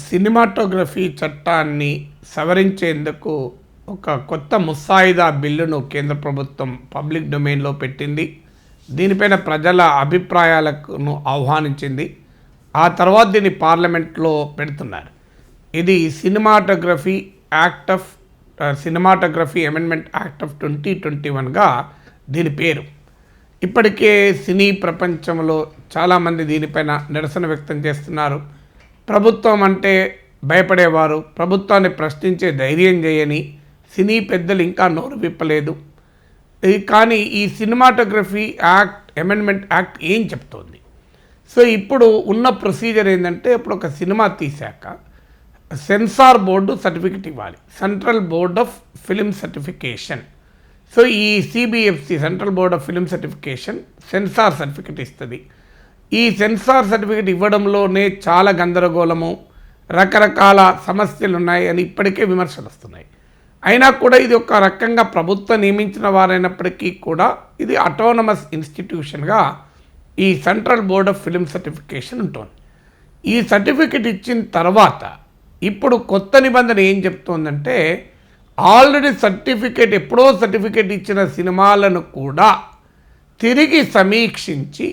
Cinematography చట్టాన్ని సవరించేందుకు ఒక కొత్త ముసాయిదా బిల్లును కేంద్ర ప్రభుత్వం పబ్లిక్ డొమైన్లో పెట్టింది. దీనిపైన ప్రజల అభిప్రాయాలను ఆహ్వానించింది. ఆ తర్వాత దీన్ని పార్లమెంట్లో పెడుతున్నారు. ఇది సినిమాటోగ్రఫీ అమెండ్మెంట్ యాక్ట్ ఆఫ్ 2021గా దీని పేరు. ఇప్పటికే సినీ ప్రపంచంలో చాలామంది దీనిపైన నిరసన వ్యక్తం చేస్తున్నారు. ప్రభుత్వం అంటే భయపడేవారు, ప్రభుత్వాన్ని ప్రశ్నించే ధైర్యం చేయని సినీ పెద్దలు ఇంకా నోరు విప్పలేదు. కానీ ఈ సినిమాటోగ్రఫీ అమెండ్మెంట్ యాక్ట్ ఏం చెప్తోంది? సో ఇప్పుడు ఉన్న ప్రొసీజర్ ఏంటంటే, ఇప్పుడు ఒక సినిమా తీశాక సెన్సార్ బోర్డు సర్టిఫికెట్ ఇవ్వాలి, central board of film certification. So ఈ CBFC central board of film certification censor certificate ఇస్తుంది. ఈ సెన్సార్ సర్టిఫికెట్ ఇవ్వడంలోనే చాలా గందరగోళము, రకరకాల సమస్యలు ఉన్నాయి అని ఇప్పటికే విమర్శలు వస్తున్నాయి. అయినా కూడా ఇది ఒక రకంగా ప్రభుత్వం నియమించిన వారైనప్పటికీ కూడా ఇది అటానమస్ ఇన్స్టిట్యూషన్గా ఈ central board of film certification ఉంటుంది. ఈ సర్టిఫికెట్ ఇచ్చిన తర్వాత ఇప్పుడు కొత్త నిబంధన ఏం చెప్తోందంటే, ఆల్రెడీ ఎప్పుడో సర్టిఫికెట్ ఇచ్చిన సినిమాలను కూడా తిరిగి సమీక్షించి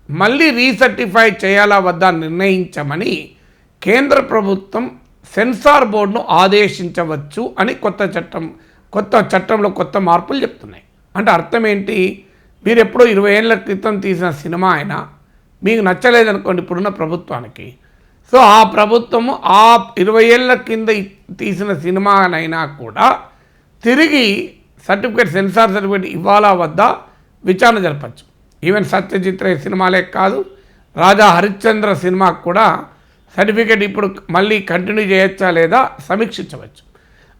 మళ్ళీ రీసర్టిఫై చేయాలా వద్దా నిర్ణయించమని కేంద్ర ప్రభుత్వం సెన్సార్ బోర్డును ఆదేశించవచ్చు అని కొత్త చట్టంలో కొత్త మార్పులు చెప్తున్నాయి. అంటే అర్థం ఏంటి? మీరు ఎప్పుడో 20 ఏళ్ల క్రితం తీసిన సినిమా అయినా మీకు నచ్చలేదనుకోండి ఇప్పుడున్న ప్రభుత్వానికి, సో ఆ ప్రభుత్వము ఆ 20 ఏళ్ల కింద తీసిన సినిమానైనా కూడా తిరిగి సెన్సార్ సర్టిఫికేట్ ఇవ్వాలా వద్దా విచారణ జరపచ్చు. ఈవెన్ సత్యజిత్ రే సినిమాలే కాదు, రాజా హరిశ్చంద్ర సినిమాకు కూడా సర్టిఫికేట్ ఇప్పుడు మళ్ళీ కంటిన్యూ చేయొచ్చా లేదా సమీక్షించవచ్చు.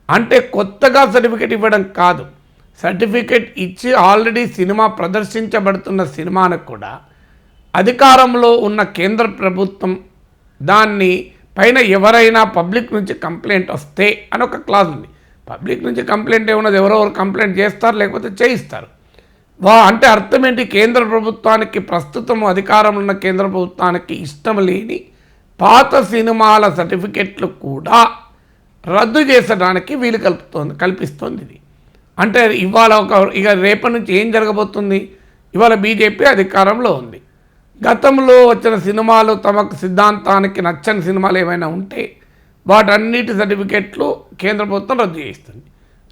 అంటే కొత్తగా సర్టిఫికేట్ ఇవ్వడం కాదు, సర్టిఫికేట్ ఇచ్చి ఆల్రెడీ సినిమా ప్రదర్శించబడుతున్న సినిమాను కూడా అధికారంలో ఉన్న కేంద్ర ప్రభుత్వం దాన్ని పైన ఎవరైనా పబ్లిక్ నుంచి కంప్లైంట్ వస్తే అని ఒక క్లాజ్ ఉంది. పబ్లిక్ నుంచి కంప్లైంట్ ఏమన్నది, ఎవరెవరు కంప్లైంట్ చేస్తారు లేకపోతే చేయిస్తారు. అంటే అర్థం ఏంటి? కేంద్ర ప్రభుత్వానికి, ప్రస్తుతం అధికారంలో ఉన్న కేంద్ర ప్రభుత్వానికి ఇష్టం లేని పాత సినిమాల సర్టిఫికెట్లు కూడా రద్దు చేసడానికి వీలు కల్పిస్తోంది ఇది. అంటే ఇవాళ ఇక రేపటి నుంచి ఏం జరగబోతుంది? ఇవాళ బీజేపీ అధికారంలో ఉంది. గతంలో వచ్చిన సినిమాలు, తమకు సిద్ధాంతానికి నచ్చని సినిమాలు ఏమైనా ఉంటే వాటన్నిటి సర్టిఫికెట్లు కేంద్ర ప్రభుత్వం రద్దు చేస్తుంది.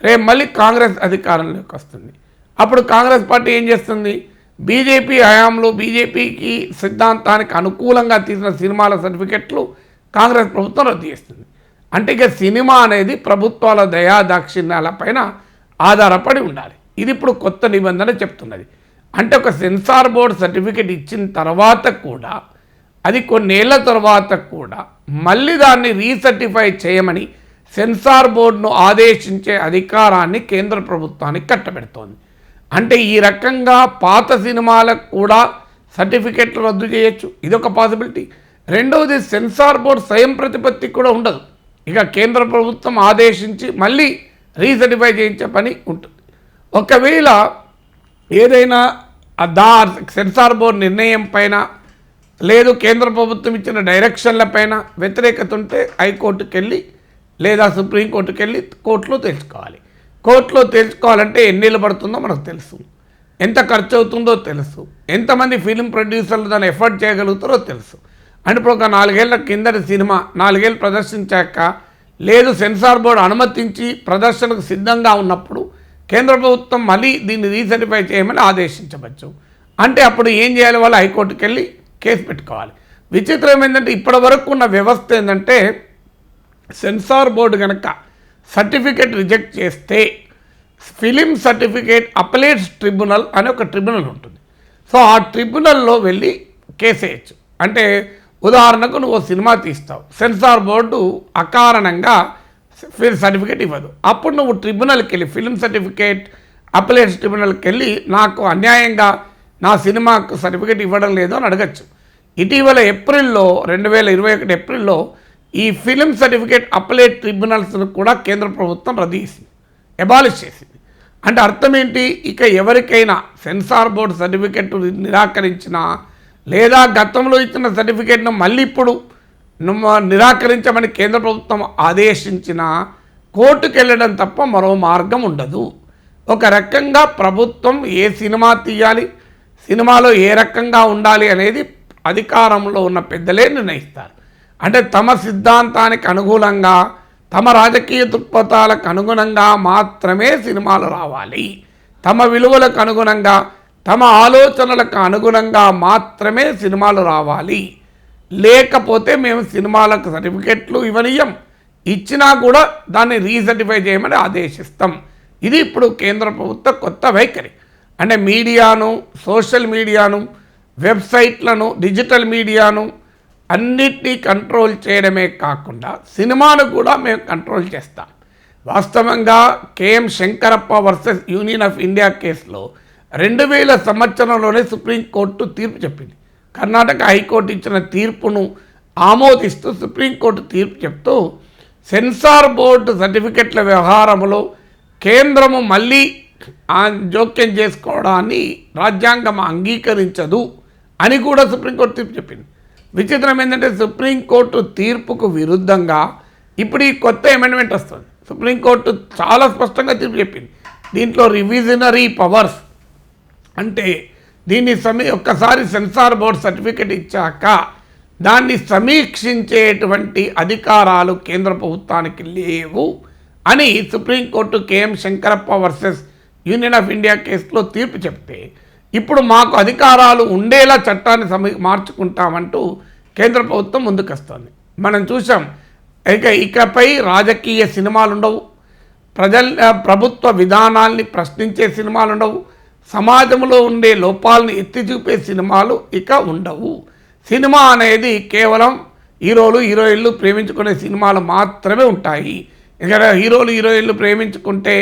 రేపు మళ్ళీ కాంగ్రెస్ అధికారంలోకి వస్తుంది. అప్పుడు కాంగ్రెస్ పార్టీ ఏం చేస్తుంది? బీజేపీ హయాంలో బీజేపీకి సిద్ధాంతానికి అనుకూలంగా తీసిన సినిమాల సర్టిఫికెట్లు కాంగ్రెస్ ప్రభుత్వం రద్దు చేస్తుంది. అంటే ఇక సినిమా అనేది ప్రభుత్వాల దయాదాక్షిణ్యాల పైన ఆధారపడి ఉండాలి. ఇది ఇప్పుడు కొత్త నిబంధన చెప్తున్నది. అంటే ఒక సెన్సార్ బోర్డు సర్టిఫికెట్ ఇచ్చిన తర్వాత కూడా, అది కొన్నేళ్ల తర్వాత కూడా మళ్ళీ దాన్ని రీసర్టిఫై చేయమని సెన్సార్ బోర్డును ఆదేశించే అధికారాన్ని కేంద్ర ప్రభుత్వానికి కట్టబెడుతోంది. అంటే ఈ రకంగా పాత సినిమాలకు కూడా సర్టిఫికెట్లు రద్దు చేయొచ్చు, ఇదొక పాసిబిలిటీ. రెండవది, సెన్సార్ బోర్డు స్వయం ప్రతిపత్తి కూడా ఉండదు. ఇక కేంద్ర ప్రభుత్వం ఆదేశించి మళ్ళీ రీసర్టిఫై చేయించే పని ఉంటుంది. ఒకవేళ ఏదైనా సెన్సార్ బోర్డు నిర్ణయం పైన లేదు కేంద్ర ప్రభుత్వం ఇచ్చిన డైరెక్షన్ల పైన వ్యతిరేకత ఉంటే హైకోర్టుకి వెళ్ళి లేదా సుప్రీంకోర్టుకి వెళ్ళి కోర్టులో తెలుసుకోవాలి. కోర్టులో తెలుసుకోవాలంటే ఎన్నేళ్ళు పడుతుందో మనకు తెలుసు, ఎంత ఖర్చు అవుతుందో తెలుసు, ఎంతమంది ఫిలిం ప్రొడ్యూసర్లు దాన్ని ఎఫర్ట్ చేయగలుగుతారో తెలుసు. అంటే ఇప్పుడు ఒక 4 ఏళ్ల కిందటి సినిమా 4 ఏళ్ళు ప్రదర్శించాక లేదు సెన్సార్ బోర్డు అనుమతించి ప్రదర్శనకు సిద్ధంగా ఉన్నప్పుడు కేంద్ర ప్రభుత్వం మళ్ళీ దీన్ని రీసర్టిఫై చేయమని ఆదేశించవచ్చు. అంటే అప్పుడు ఏం చేయాలి? వాళ్ళు హైకోర్టుకి వెళ్ళి కేసు పెట్టుకోవాలి. విచిత్రం ఏంటంటే, ఇప్పటి వరకు ఉన్న వ్యవస్థ ఏంటంటే, సెన్సార్ బోర్డు కనుక సర్టిఫికేట్ రిజెక్ట్ చేస్తే ఫిలిం సర్టిఫికేట్ అపలేట్స్ ట్రిబ్యునల్ అనే ఒక ట్రిబ్యునల్ ఉంటుంది. సో ఆ ట్రిబ్యునల్లో వెళ్ళి కేసు వేయచ్చు. అంటే ఉదాహరణకు నువ్వు సినిమా తీస్తావు, సెన్సార్ బోర్డు అకారణంగా సర్టిఫికేట్ ఇవ్వదు. అప్పుడు నువ్వు ట్రిబ్యునల్కి వెళ్ళి, ఫిలిం సర్టిఫికేట్ అపలేట్స్ ట్రిబ్యునల్కి వెళ్ళి నాకు అన్యాయంగా నా సినిమాకు సర్టిఫికేట్ ఇవ్వడం లేదు అని అడగచ్చు. ఇటీవల 2021 ఏప్రిల్లో ఈ ఫిలిం సర్టిఫికేట్ అపలేట్ ట్రిబ్యునల్స్ను కూడా కేంద్ర ప్రభుత్వం రద్దు చేసింది, అబాలిష్ చేసింది. అంటే అర్థం ఏంటి? ఇక ఎవరికైనా సెన్సార్ బోర్డు సర్టిఫికెట్ నిరాకరించినా లేదా గతంలో ఇచ్చిన సర్టిఫికేట్ను మళ్ళీ ఇప్పుడు నిరాకరించమని కేంద్ర ప్రభుత్వం ఆదేశించిన కోర్టుకు వెళ్ళడం తప్ప మరో మార్గం ఉండదు. ఒక రకంగా ప్రభుత్వం ఏ సినిమా తీయాలి, సినిమాలో ఏ రకంగా ఉండాలి అనేది అధికారంలో ఉన్న పెద్దలే నిర్ణయిస్తారు. అంటే తమ సిద్ధాంతానికి అనుగుణంగా, తమ రాజకీయ దృక్పథాలకు అనుగుణంగా మాత్రమే సినిమాలు రావాలి. తమ విలువలకు అనుగుణంగా, తమ ఆలోచనలకు అనుగుణంగా మాత్రమే సినిమాలు రావాలి. లేకపోతే మేము సినిమాలకు సర్టిఫికెట్లు ఇవ్వనీయం, ఇచ్చినా కూడా దాన్ని రీసర్టిఫై చేయమని ఆదేశిస్తాం. ఇది ఇప్పుడు కేంద్ర ప్రభుత్వ కొత్త వైఖరి. అంటే మీడియాను, సోషల్ మీడియాను, వెబ్సైట్లను, డిజిటల్ మీడియాను అన్నిటినీ కంట్రోల్ చేయడమే కాకుండా సినిమాను కూడా మేము కంట్రోల్ చేస్తాం. వాస్తవంగా KM Shankarappa versus Union of India కేసులో 2000 సంవత్సరంలోనే సుప్రీంకోర్టు తీర్పు చెప్పింది. కర్ణాటక హైకోర్టు ఇచ్చిన తీర్పును ఆమోదిస్తూ సుప్రీంకోర్టు తీర్పు చెప్తూ సెన్సార్ బోర్డు సర్టిఫికెట్ల వ్యవహారంలో కేంద్రము మళ్ళీ జోక్యం చేసుకోవడాన్ని రాజ్యాంగం అంగీకరించదు అని కూడా సుప్రీంకోర్టు తీర్పు చెప్పింది. విచిత్రం ఏంటంటే సుప్రీంకోర్టు తీర్పుకు విరుద్ధంగా ఇప్పుడు ఈ కొత్త అమెండ్మెంట్ వస్తుంది. సుప్రీంకోర్టు చాలా స్పష్టంగా తీర్పు చెప్పింది. దీంట్లో రివిజనరీ పవర్స్ అంటే దీన్ని ఒక్కసారి సెన్సార్ బోర్డు సర్టిఫికెట్ ఇచ్చాక దాన్ని సమీక్షించేటువంటి అధికారాలు కేంద్ర ప్రభుత్వానికి లేవు అని supreme court KM Shankarappa versus Union of India కేసులో తీర్పు చెప్తే ఇప్పుడు మాకు అధికారాలు ఉండేలా చట్టాన్ని మార్చుకుంటామంటూ కేంద్ర ప్రభుత్వం ముందుకొస్తుంది. మనం చూసాం. ఇకపై రాజకీయ సినిమాలు ఉండవు, ప్రభుత్వ విధానాల్ని ప్రశ్నించే సినిమాలు ఉండవు, సమాజంలో ఉండే లోపాలను ఎత్తి చూపే సినిమాలు ఇక ఉండవు. సినిమా అనేది కేవలం హీరోలు హీరోయిన్లు ప్రేమించుకునే సినిమాలు మాత్రమే ఉంటాయి. ఇక్కడ హీరోలు హీరోయిన్లు ప్రేమించుకుంటే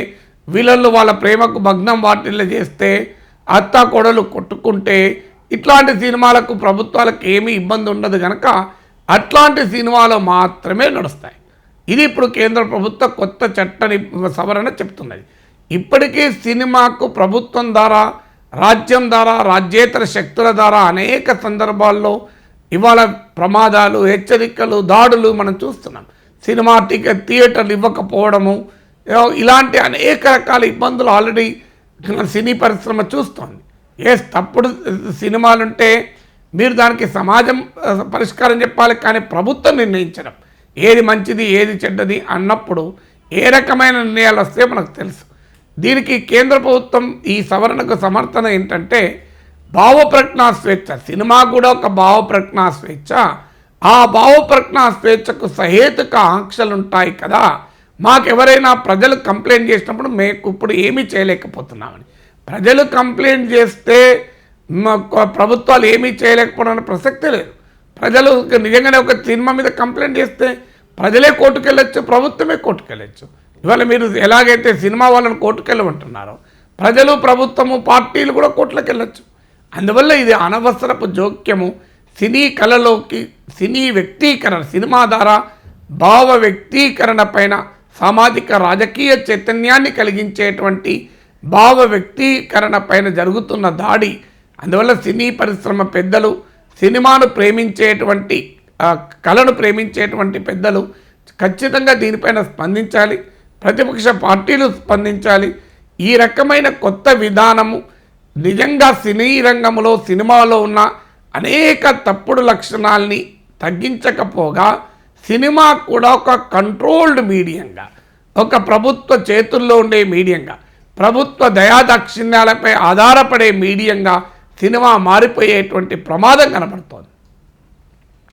వీళ్ళల్లో వాళ్ళ ప్రేమకు భగ్నం వాటిల్లో చేస్తే, అత్త కొడలు కొట్టుకుంటే ఇట్లాంటి సినిమాలకు ప్రభుత్వాలకు ఏమీ ఇబ్బంది ఉండదు కనుక అట్లాంటి సినిమాలు మాత్రమే నడుస్తాయి. ఇది ఇప్పుడు కేంద్ర ప్రభుత్వ కొత్త చట్ట సవరణ చెప్తున్నది. ఇప్పటికీ సినిమాకు ప్రభుత్వం ద్వారా, రాజ్యం ద్వారా, రాజ్యేతర శక్తుల ద్వారా అనేక సందర్భాల్లో ఇవాళ ప్రమాదాలు, హెచ్చరికలు, దాడులు మనం చూస్తున్నాం. సినిమా థియేటర్లు ఇవ్వకపోవడము, ఇలాంటి అనేక రకాల ఇబ్బందులు ఆల్రెడీ సినీ పరిశ్రమ చూస్తోంది. తప్పుడు సినిమాలుంటే మీరు దానికి సమాజం పరిష్కారం చెప్పాలి, కానీ ప్రభుత్వం నిర్ణయించడం ఏది మంచిది ఏది చెడ్డది అన్నప్పుడు ఏ రకమైన నిర్ణయాలు వస్తే మనకు తెలుసు. దీనికి కేంద్ర ప్రభుత్వం ఈ సవరణకు సమర్థన ఏంటంటే భావప్రజ్ఞా స్వేచ్ఛ. సినిమా కూడా ఒక భావప్రజ్ఞా స్వేచ్ఛ. ఆ భావప్రజ్ఞా స్వేచ్ఛకు సహేతుక ఆంక్షలు ఉంటాయి కదా. మాకెవరైనా ప్రజలు కంప్లైంట్ చేసినప్పుడు మేము ఇప్పుడు ఏమీ చేయలేకపోతున్నామని, ప్రజలు కంప్లైంట్ చేస్తే ప్రభుత్వాలు ఏమీ చేయలేకపోవడానికి ప్రసక్తే లేదు. ప్రజలు నిజంగానే ఒక సినిమా మీద కంప్లైంట్ చేస్తే ప్రజలే కోర్టుకు వెళ్ళొచ్చు, ప్రభుత్వమే కోర్టుకు వెళ్ళొచ్చు. ఇవాళ మీరు ఎలాగైతే సినిమా వాళ్ళని కోర్టుకు వెళ్ళమంటున్నారో ప్రజలు, ప్రభుత్వము, పార్టీలు కూడా కోర్టులకు వెళ్ళొచ్చు. అందువల్ల ఇది అనవసరపు జోక్యము. సినీ కళలోకి సినీ వ్యక్తీకరణ, సినిమా ద్వారా భావ వ్యక్తీకరణ పైన సామాజిక రాజకీయ చైతన్యాన్ని కలిగించేటువంటి భావ వ్యక్తీకరణ పైన జరుగుతున్న దాడి. అందువల్ల సినీ పరిశ్రమ పెద్దలు, సినిమాను ప్రేమించేటువంటి, కళను ప్రేమించేటువంటి పెద్దలు ఖచ్చితంగా దీనిపైన స్పందించాలి. ప్రతిపక్ష పార్టీలు స్పందించాలి. ఈ రకమైన కొత్త విధానము నిజంగా సినీ రంగంలో, సినిమాలో ఉన్న అనేక తప్పుడు లక్షణాల్ని తగ్గించకపోగా సినిమా కూడా ఒక కంట్రోల్డ్ మీడియంగా, ఒక ప్రభుత్వ చేతుల్లో ఉండే మీడియంగా, ప్రభుత్వ దయాదాక్షిణ్యాలపై ఆధారపడే మీడియంగా సినిమా మారిపోయేటువంటి ప్రమాదం కనబడుతోంది.